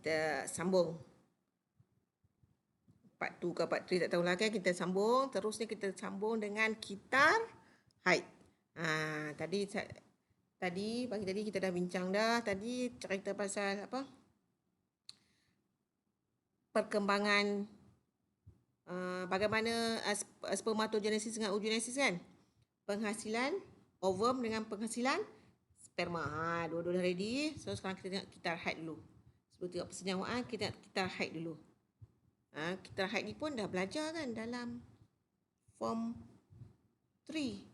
kita sambung. Part 2 ke part 3 tak tahulah kan. Kita sambung. Terusnya kita sambung dengan kitar haid. Tadi pagi tadi kita dah bincang dah. Tadi cerita pasal apa? Perkembangan bagaimana spermatogenesis dengan oogenesis kan? Penghasilan ovum dengan penghasilan sperma. Dua-dua dah ready. So sekarang kita tengok kitar haid dulu. Sebelum tengok persenyawaan, kita tengok kitar haid dulu. Kitar haid ni pun dah belajar kan dalam form 3.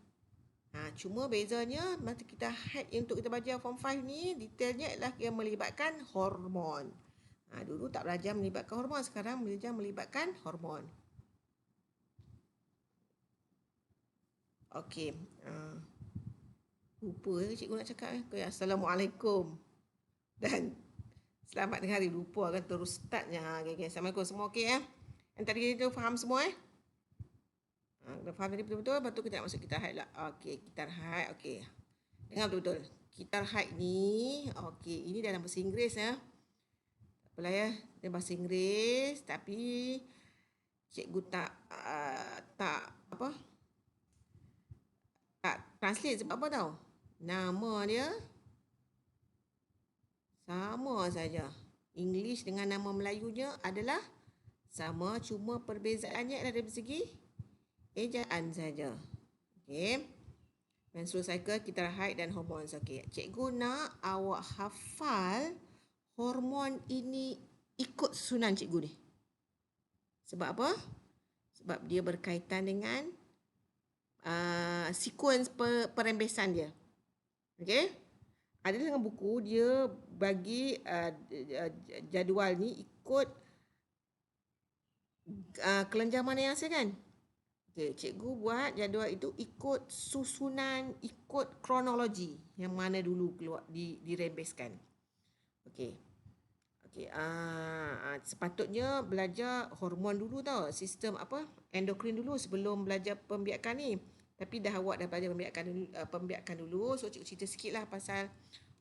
Cuma bezanya masa kita haid untuk kita belajar form 5 ni, detailnya adalah yang melibatkan hormon. Dulu tak belajar melibatkan hormon, sekarang belajar melibatkan hormon. Okey. Lupa cikgu nak cakap. Assalamualaikum. Dan selamat tengah hari. Lupa akan terus startnya. Okay. Assalamualaikum. Semua okey ya? Yang tadi kita faham semua Dah faham tadi betul-betul. Lepas tu kita nak masuk kitar haid lah. Okey, kitar haid. Okey. Dengar betul-betul. Kitar haid ni, okey, ini dalam bahasa Inggeris ya. Tak apalah ya. Dalam bahasa Inggeris, tapi cikgu tak translate sebab apa tahu? Nama dia sama saja. English dengan nama Melayunya adalah sama, cuma perbezaannya adalah dari segi ejaan saja. Okey. Menstrual cycle, kitar haid dan hormon. Okey. Cikgu nak awak hafal hormon ini ikut susunan cikgu ni. Sebab apa? Sebab dia berkaitan dengan sekuens perembesan dia. Okey? Ada dalam buku dia bagi jadual ni ikut kelenjar mana yang hasilkan. Okey, cikgu buat jadual itu ikut susunan, ikut kronologi yang mana dulu keluar dirembeskan. Okey. Okey, sepatutnya belajar hormon dulu tau, sistem endokrin dulu sebelum belajar pembiakan ni. Tapi awak dah belajar pembiakan dulu, so cikgu cerita sikitlah pasal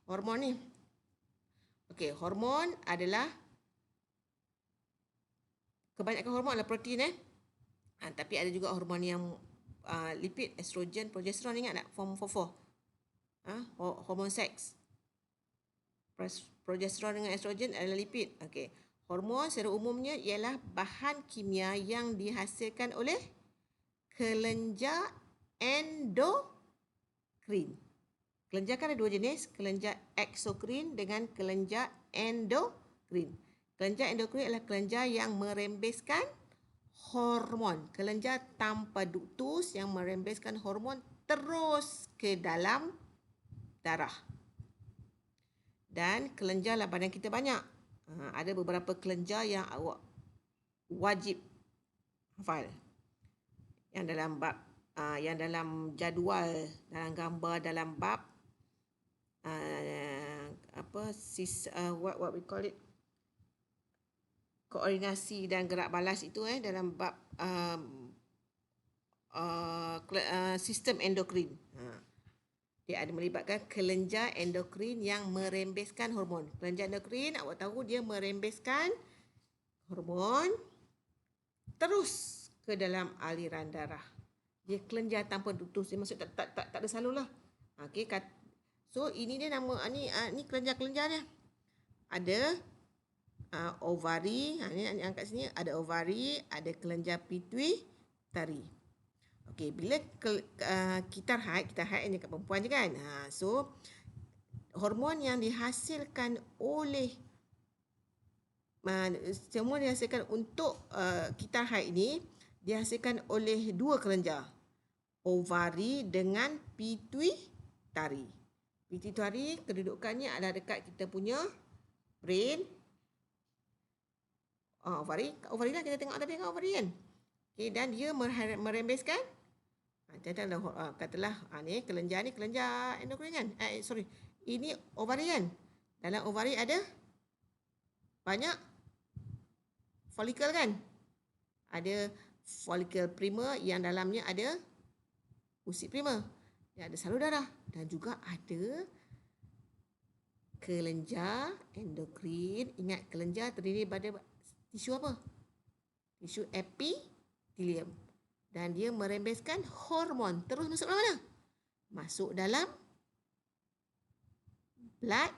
hormon ni. Okey, hormon adalah kebanyakan hormon adalah protein tapi ada juga hormon yang lipid, estrogen, progesteron, ingat tak form 4? Hormon seks. Progesteron dengan estrogen adalah lipid. Okey. Hormon secara umumnya ialah bahan kimia yang dihasilkan oleh kelenjar endokrin. Kelenjar kan ada dua jenis, kelenjar eksokrin dengan kelenjar endokrin. Kelenjar endokrin adalah kelenjar yang merembeskan hormon. Kelenjar tanpa duktus yang merembeskan hormon terus ke dalam darah. Dan kelenjar dalam badan kita banyak. Ada beberapa kelenjar yang awak wajib hafal. Yang dalam bab, yang dalam jadual, dalam gambar, dalam bab what we call it, koordinasi dan gerak balas itu dalam bab sistem endokrin. Dia ada melibatkan kelenjar endokrin yang merembeskan hormon. Kelenjar endokrin, awak tahu dia merembeskan hormon terus ke dalam aliran darah. Dia kelenjar tanpa duktus. Dia maksud tak ada salur lah. Okey, so ini dia nama ni kelenjar-kelenjar dia. Ada ovari, ni angkat sini, ada ovari, ada kelenjar pituitari. Okey, bila kitar haid ni kat perempuan je kan. So hormon yang dihasilkan oleh semua dihasilkan untuk kitar haid ni dihasilkan oleh dua kelenjar, ovari dengan pituitari. Pituitari kedudukannya adalah dekat kita punya brain. Ovari lah kita tengok tadi kan, ovari kan. Okey, dan dia merembeskan katalah ni kelenjar endokrin kan. Ini ovari kan. Dalam ovari ada banyak folikel kan. Ada folikel prima yang dalamnya ada usit prima. Dia ada salur darah dan juga ada kelenjar endokrin. Ingat, kelenjar terdiri pada tisu apa? Tisu epitelium. Dan dia merembeskan hormon. Terus masuk dalam mana? Masuk dalam blood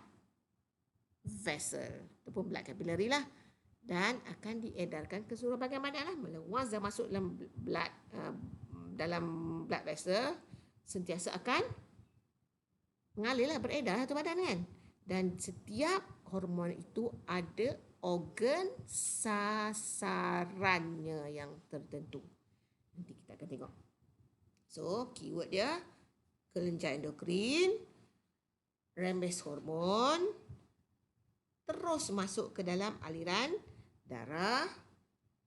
vessel. Ataupun blood capillary lah. Dan akan diedarkan ke seluruh bahagian badan lah. Once dah masuk dalam blood vessel, sentiasa akan mengalir lah, beredar satu badan kan. Dan setiap hormon itu ada organ sasarannya yang tertentu. Nanti kita akan tengok. So, keyword dia kelenjar endokrin, rembes hormon, terus masuk ke dalam aliran darah,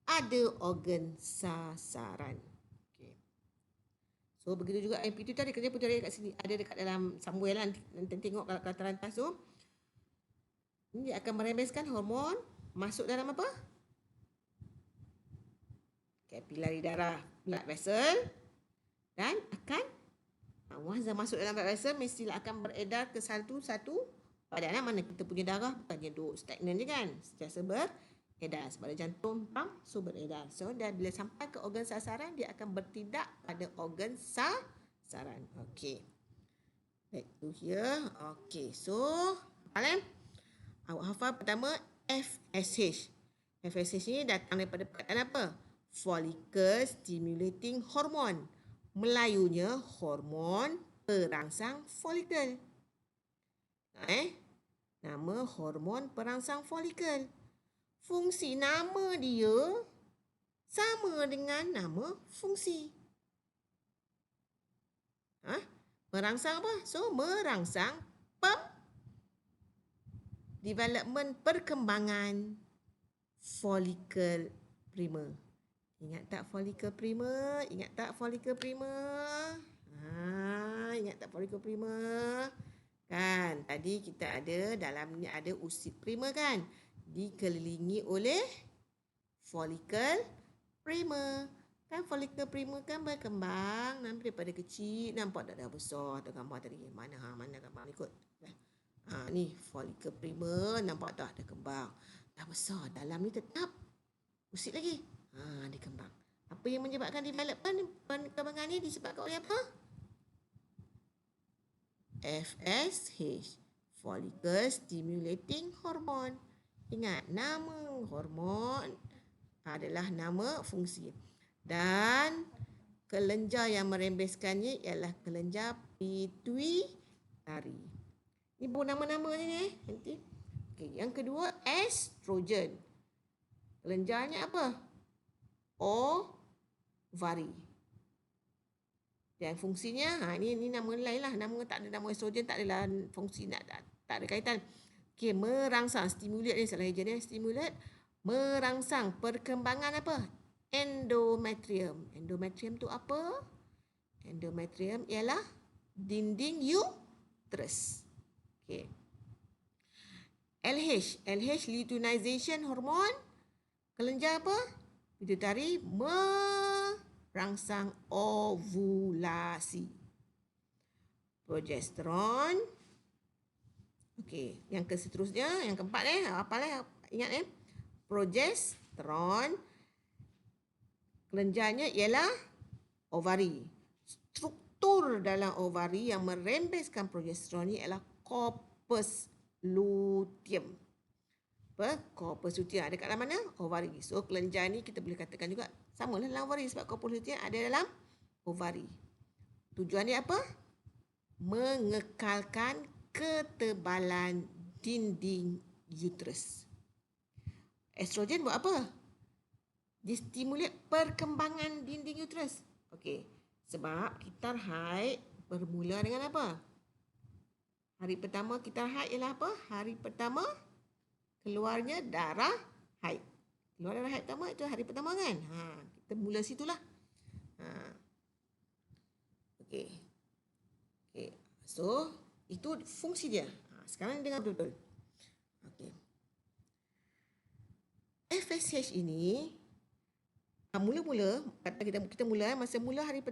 ada organ sasaran. Okay. So, begitu juga pituitari, kerja pituitari kat sini. Ada dekat dalam somewhere lah. Nanti tengok kalau terantas tu. Ini akan merembeskan hormon masuk dalam apa? Kapilari darah, blood vessel. Dan akan, once dah masuk dalam blood vessel, mestilah akan beredar ke satu-satu badan. Mana kita punya darah bukannya duduk stagnan je kan. Sentiasa beredar. Sebab jantung pump, so beredar. So, dan bila sampai ke organ sasaran, dia akan bertindak pada organ sasaran. Okay. Back to here. Okay, so, awak hafal pertama FSH. FSH ni datang daripada perkataan apa? Follicle Stimulating Hormone. Melayunya hormon perangsang folikel. Nama hormon perangsang folikel. Fungsi nama dia sama dengan nama fungsi. Merangsang apa? So, merangsang development perkembangan folikel primer. Ingat tak folikel primer? Ingat tak folikel primer? Ingat tak folikel primer? Kan, tadi kita ada dalamnya ada usit primer kan? Dikelilingi oleh folikel primer. Kan folikel primer kan berkembang daripada kecil nampak dah besar. Ada gambar tadi. Mana gambar ikut? Ni folikel primer nampak dah kembang. Dah besar. Dalam ni tetap usit lagi. Dia kembang. Apa yang menyebabkan development perkembangan ni disebabkan oleh apa? FSH. Follicle Stimulating Hormone. Ingat, nama hormon adalah nama fungsi. Dan kelenjar yang merembeskannya ialah kelenjar pituitari. Ini baru nama-nama ni nanti. Okay, yang kedua, estrogen. Kelenjarnya apa? Ovari. Dan fungsinya, ini nama lain lah. Nama tak ada nama estrogen, tak adalah fungsi, tak ada kaitan. Okay, merangsang, stimulate ni salah ejen ya. Stimulate, merangsang perkembangan apa? Endometrium. Endometrium tu apa? Endometrium ialah dinding uterus. Okay. LH. LH, luteinization hormone. Kelenjar apa? Pituitari merangsang ovulasi. Progesteron. Okey, yang seterusnya, yang keempat apalah ingat progesteron. Kelenjarnya ialah ovari. Struktur dalam ovari yang merembeskan progesteron ni ialah corpus luteum. Corpus luteum ada kat dalam mana? Ovari. So, kelenjar ni kita boleh katakan juga sama lah dalam ovari sebab corpus luteum ada dalam ovari. Tujuan dia apa? Mengekalkan ketebalan dinding uterus. Estrogen buat apa? Dia stimulate perkembangan dinding uterus. Okey. Sebab kitar haid bermula dengan apa? Hari pertama kitar haid ialah apa? Hari pertama keluarnya darah haid. Keluar darah haid pertama itu hari pertama kan? Kita mula situlah. Okey. Okey. So, itu fungsi dia. Sekarang dengar betul-betul. Okey. FSH ini mula-mula kata kita mula masa mula hari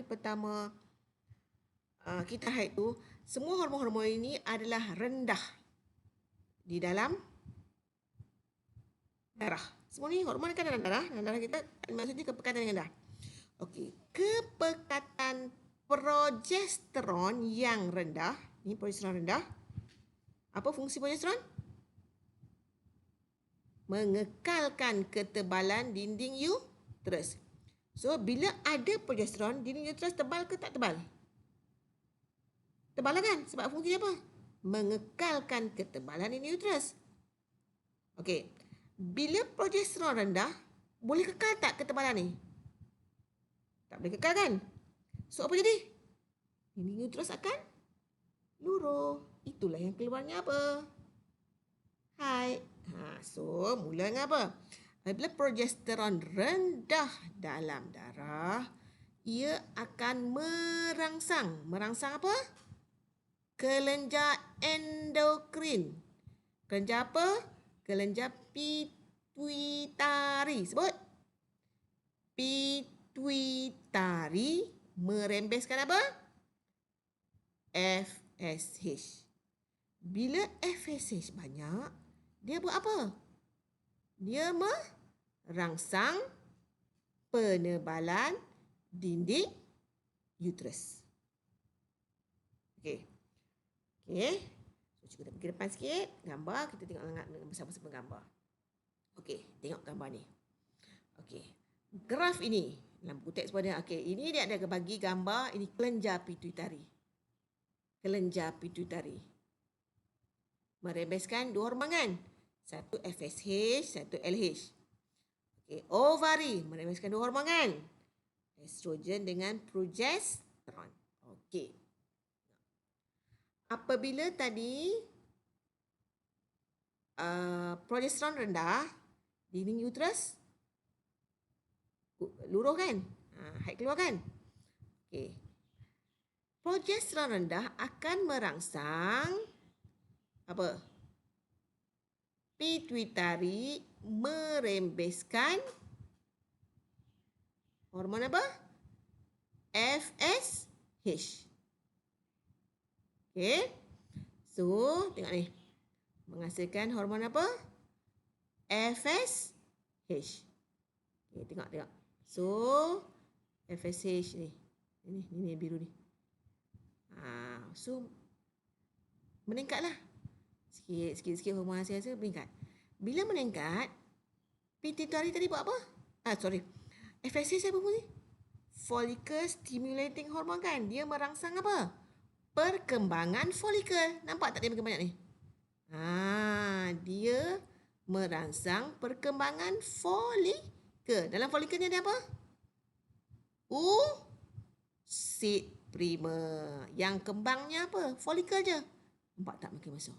pertama kita haid tu semua hormon-hormon ini adalah rendah di dalam darah. Semua ni hormon kan dalam darah. Dalam darah kita maksudnya kepekatan yang rendah. Okey, kepekatan progesteron yang rendah, ni progesteron rendah. Apa fungsi progesteron? Mengekalkan ketebalan dinding uterus. So, bila ada progesteron, dinding uterus tebal ke tak tebal? Tebal lah kan? Sebab fungsi apa? Mengekalkan ketebalan dinding uterus. Okey. Bila progesteron rendah, boleh kekal tak ketebalan ni? Tak boleh kekal kan? So, apa jadi? Dinding uterus akan luruh. Itulah yang keluarnya apa? Haid. So, mula dengan apa? Bila progesteron rendah dalam darah, ia akan merangsang. Merangsang apa? Kelenjar endokrin. Kelenjar apa? Kelenjar pituitari. Sebut. Pituitari merembeskan apa? FSH. Bila FSH banyak, dia buat apa? Dia merangsang penebalan dinding uterus. Okey. Okey. So, kita pergi depan sikit. Gambar. Kita tengok bersama-sama gambar. Okey. Tengok gambar ni. Okey. Graf ini. Dalam buku teks pun ada. Okey. Ini dia ada bagi gambar. Ini kelenjar pituitari. Kelenjar pituitari. Merembeskan dua hormon kan? Satu FSH, satu LH. Okey. Ovari. Merembeskan dua hormon kan? Estrogen dengan progesteron. Okey. Apabila tadi progesteron rendah, dinding uterus luruh kan? Haid keluar kan? Okey. Progesteron rendah akan merangsang apa? Pituitari merembeskan hormon apa? FSH. Okey. So, tengok ni. Menghasilkan hormon apa? FSH. Okey, tengok. So, FSH ni. Ini biru ni. So, meningkatlah. Sikit hormon hasil meningkat. Bila meningkat, pituitari tadi buat apa? FSH apa fungsi? Follicle stimulating hormone kan? Dia merangsang apa? Perkembangan folikel. Nampak tak dia makin banyak ni? Dia merangsang perkembangan folikel. Dalam folikel ni ada apa? Oocyte primer. Yang kembangnya apa? Folikel je. Nampak tak makin besar?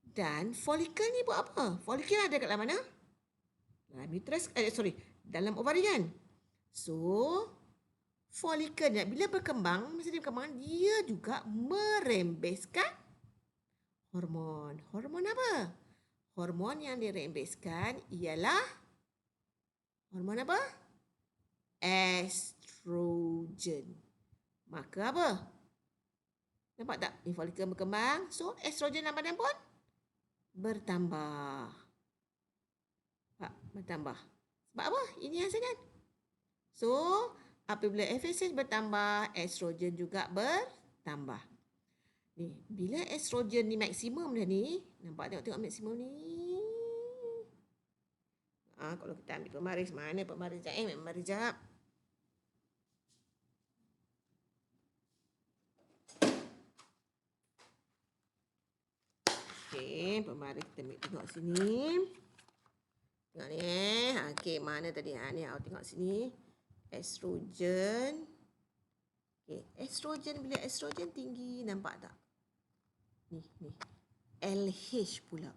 Dan folikel ni buat apa? Folikel ada kat dalam mana? Dalam uterus, dalam ovari kan? So, folikel ni bila berkembang, masa dia berkembang, dia juga merembeskan hormon. Hormon apa? Hormon yang dirembeskan ialah hormon apa? Estrogen. Maka apa? Nampak tak? Ni folikel berkembang. So, estrogen dalam badan pun bertambah. Bertambah. Sebab apa? Ini hasil kan? So, apabila FSH bertambah, estrogen juga bertambah. Ni, bila estrogen ni maksimum dah ni, nampak tengok maksimum ni. Kalau kita ambil pembaris, mana pembaris jap? Pembaris jap. Okey, pembaris kita ambil tengok sini. Tengok ni. Okey, mana tadi? Ni awak tengok sini. Estrogen. Okey, estrogen, bila estrogen tinggi, nampak tak? Ni. LH pula.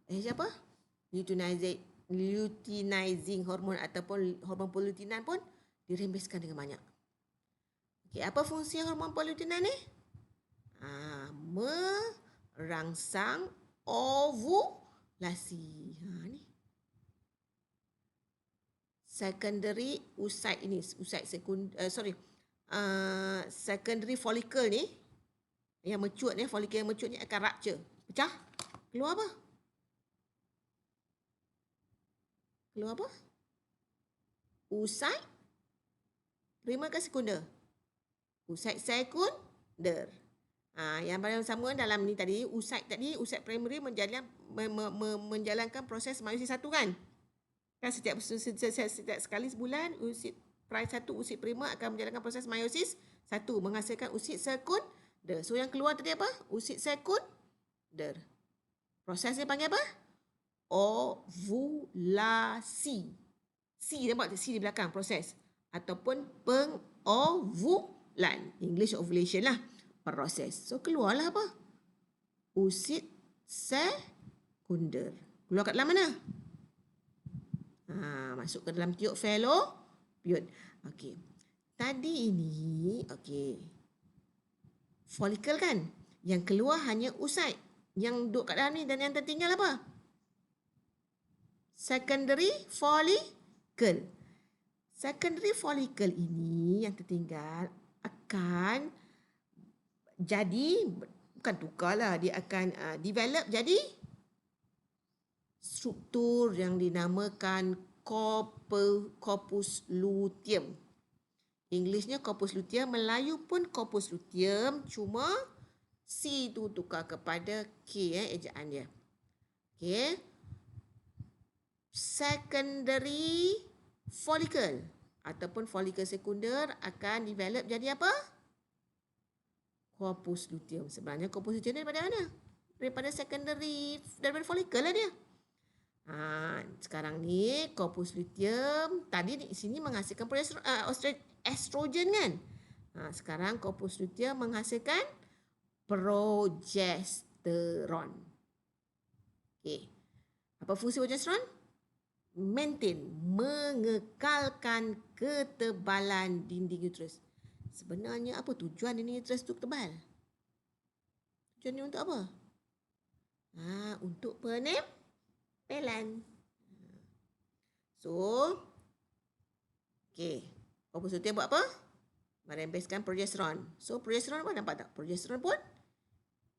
LH apa? Luteinizing hormon ataupun hormon polutenan pun dirembeskan dengan banyak. Okey, apa fungsi hormon polutenan ni? Merangsang ovulasi. Ni. Secondary oocyte ini, secondary follicle ni, yang mecut ni, follicle yang mecut ni akan rupture. Pecah. Keluar apa? Keluar apa? Usaid primer ke sekunder? Usaid sekunder. Yang paling sama dalam ni tadi, usaid primary menjalankan proses meiosis 1 kan? Kan setiap sekali sebulan, usid primer akan menjalankan proses meiosis 1, menghasilkan usid sekunder. So yang keluar tadi apa? Usid sekunder. Prosesnya panggil apa? Ovulasi. C, nampak C di belakang, proses. Ataupun pengovulan. English ovulation lah. Proses. So keluarlah apa? Usid sekunder. Keluar kat dalam mana? Masuk ke dalam tiuk fallopian. Okey. Tadi ini, okey. Follicle kan? Yang keluar hanya usaid. Yang duduk kat dalam ni, dan yang tertinggal apa? Secondary follicle. Secondary follicle ini yang tertinggal akan jadi, bukan tukarlah, dia akan develop jadi struktur yang dinamakan corpus luteum. Englishnya corpus luteum, Melayu pun corpus luteum, cuma C tu tukar kepada K, ejaan dia. Okey. Secondary follicle ataupun follicle sekunder akan develop jadi apa? Corpus luteum. Sebenarnya corpus luteum ni daripada mana? Daripada follicle lah dia. Sekarang ni corpus luteum tadi di sini menghasilkan estrogen kan? Sekarang corpus luteum menghasilkan progesteron. Okey. Apa fungsi progesteron? Maintain, mengekalkan ketebalan dinding uterus. Sebenarnya apa tujuan dinding uterus tu tebal? Tujuan ni untuk apa? Untuk penempelan. So, okey. Corpus luteum buat apa? Merembeskan progesteron. So, progesteron apa? Nampak tak? Progesteron pun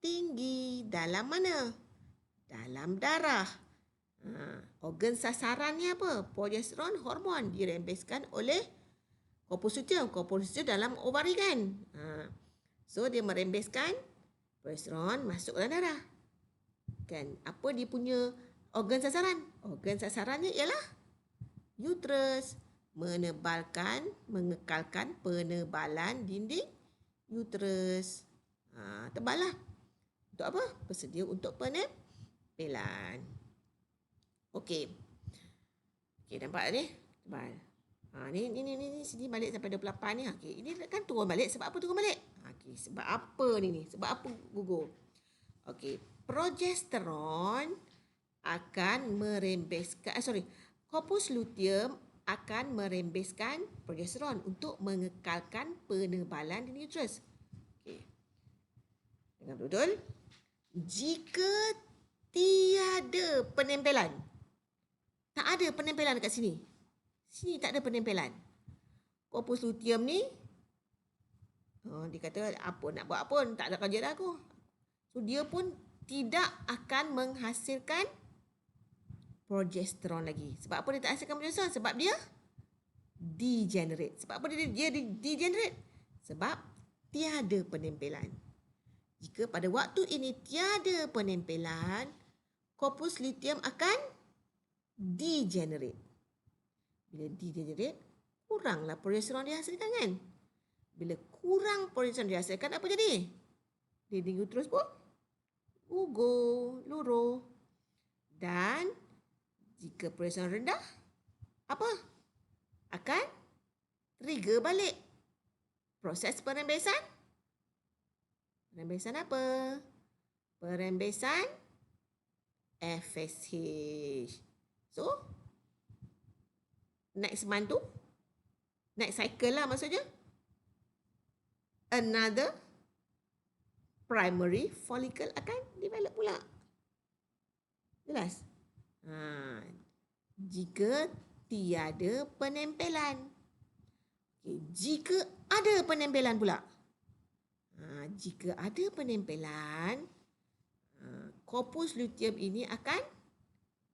tinggi. Dalam mana? Dalam darah. Organ sasarannya apa? Progesteron hormon dirembeskan oleh corpus luteum. Corpus luteum dalam ovari kan? So, dia merembeskan progesteron masuk dalam darah. Kan? Apa dia punya organ sasaran? Organ sasarannya ialah uterus. Mengekalkan penebalan dinding uterus. Tebal lah. Untuk apa? Bersedia untuk penempelan. Okey. Okey, nampak ni? Tebal. Ni sini balik sampai 28 ni. Okey, ini kan turun balik. Sebab apa turun balik? Okey, sebab apa ni? Sebab apa gugur? Okey, progesteron akan merembeskan corpus luteum akan merembeskan progesteron untuk mengekalkan penebalan dinding uterus. Okey. Dengar betul? Jika tiada penempelan, tak ada penempelan dekat sini. Sini tak ada penempelan. Corpus luteum ni, dia kata apa nak buat pun, tak ada kerja dah aku. So, dia pun tidak akan menghasilkan progesteron lagi. Sebab apa dia tak hasilkan progesteron? Sebab dia degenerate. Sebab apa dia degenerate? Sebab tiada penempelan. Jika pada waktu ini tiada penempelan, corpus luteum akan degenerate. Bila degenerate, kuranglah progesteron dihasilkan kan? Bila kurang progesteron dihasilkan, apa jadi? Dinding uterus pun gugur, luruh. Dan jika progesteron rendah, apa? Akan trigger balik proses perembesan. Perembesan apa? Perembesan FSH. So, next month tu, next cycle lah maksudnya, another primary follicle akan develop pula. Jelas? Jika tiada penempelan. Okay. Jika ada penempelan pula. Jika ada penempelan, korpus luteum ini akan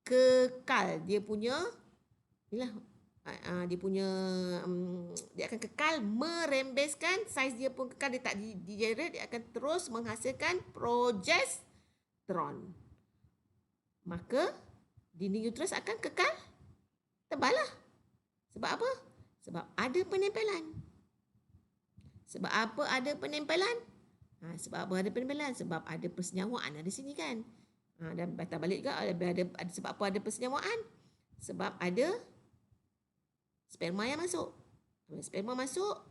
kekal. Dia punya, inilah, dia akan kekal merembeskan, saiz dia pun kekal, dia tak degenerate, dia akan terus menghasilkan progesteron. Maka dinding uterus akan kekal tebal lah. Sebab apa? Sebab ada penempelan. Sebab apa ada penempelan? Sebab apa ada penempelan? Sebab ada persenyawaan di sini kan. Dan batal balik juga ada sebab apa ada persenyawaan? Sebab ada sperma yang masuk. Sperma masuk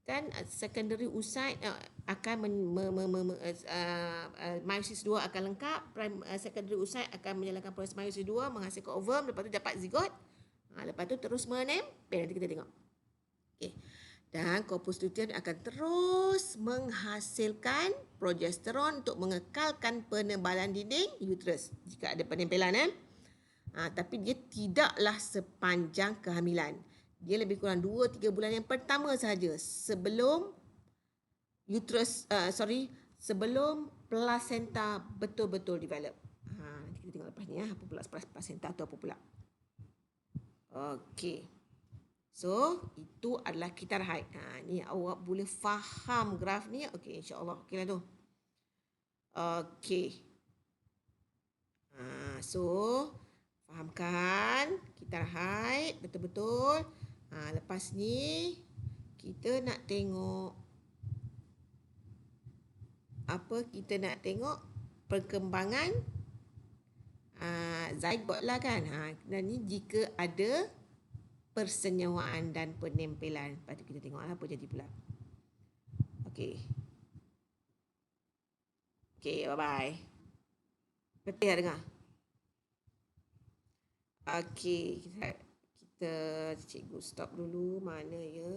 kan, secondary oocyte akan meiosis 2 akan lengkap, secondary oocyte akan menjalankan proses meiosis 2, menghasilkan ovum, lepas tu dapat zigot. Lepas tu terus menempel, nanti kita tengok. Okey. Dan korpus luteum akan terus menghasilkan progesteron untuk mengekalkan penebalan dinding uterus jika ada penempelan. Tapi dia tidaklah sepanjang kehamilan. Dia lebih kurang 2-3 bulan yang pertama sahaja sebelum sebelum placenta betul-betul develop. Nanti kita tengok lepas ni apa pula placenta tu apa pula. Okey. So, itu adalah kitar haid. Ni awak boleh faham graf ni. Okey, insya-Allah. Okeylah tu. Okey. So, fahamkan kitar haid betul-betul. Lepas ni kita nak tengok apa? Kita nak tengok perkembangan zygote lah kan. Dan ni jika ada persenyawaan dan penempelan. Lepas tu kita tengok apa jadi pula. Okey. Okey, bye-bye. Betul tak dengar? Okey, kita cikgu stop dulu. Mana ya?